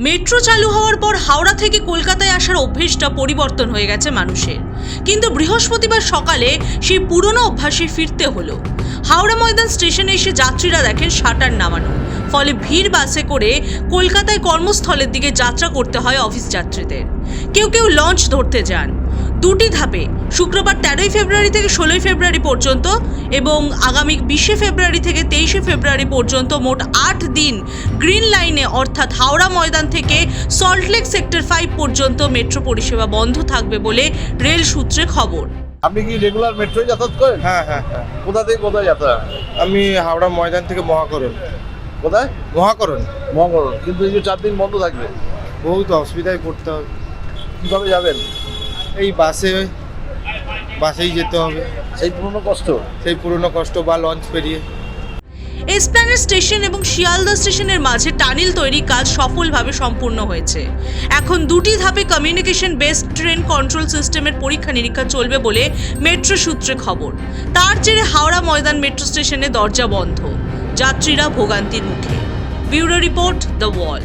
Metro চালু হওয়ার পর হাওড়া থেকে কলকাতায় আসার অভ্যেসটা পরিবর্তন হয়ে গেছে মানুষের, কিন্তু বৃহস্পতিবার সকালে সেই পুরনো অভ্যাসে ফিরতে হলো। হাওড়া ময়দান স্টেশনে এসে যাত্রীরা দেখেন শাটার নামানো, ফলে ভিড় বাসে করে কলকাতায় কর্মস্থলের দিকে যাত্রা করতে হয় অফিস যাত্রীদের। কেউ কেউ লঞ্চ ধরতে যান। দুটি ধাপে শুক্রবার 13 ফেব্রুয়ারি থেকে 16 ফেব্রুয়ারি পর্যন্ত এবং আগামী 20 ফেব্রুয়ারি থেকে 23 ফেব্রুয়ারি পর্যন্ত মোট 8 দিন গ্রিন লাইনে অর্থাৎ হাওড়া ময়দান থেকে সল্টলেক সেক্টর 5 পর্যন্ত মেট্রো পরিষেবা বন্ধ থাকবে বলে রেল সূত্রে খবর। আপনি কি রেগুলার মেট্রোয় যাতায়াত করেন? হ্যাঁ। কোথা থেকে কোথায় যাতায়াত? আমি হাওড়া ময়দান থেকে মহাকরণ। কোথায়? মহাকরণ। কিন্তু এই যে 4 দিন বন্ধ থাকবে, বহুত অসুবিধায় পড়তে হবে। কিভাবে যাবেন? এই বাসেই যেতে হবে, সেই পুরনো কষ্ট বা লঞ্চ পেরিয়ে। এসপ্ল্যানেড স্টেশন এবং শিয়ালদা স্টেশনের মাঝে টানেল তৈরি কাজ সফলভাবে সম্পূর্ণ হয়েছে। এখন দুটি ধাপে কমিউনিকেশন বেসড ট্রেন কন্ট্রোল সিস্টেমের পরীক্ষা নিরীক্ষা চলবে বলে মেট্রো সূত্রে খবর। তার জেরে হাওড়া ময়দান মেট্রো স্টেশনে দরজা বন্ধ, যাত্রীরা ভোগান্তির মুখে। Bureau report, the wall.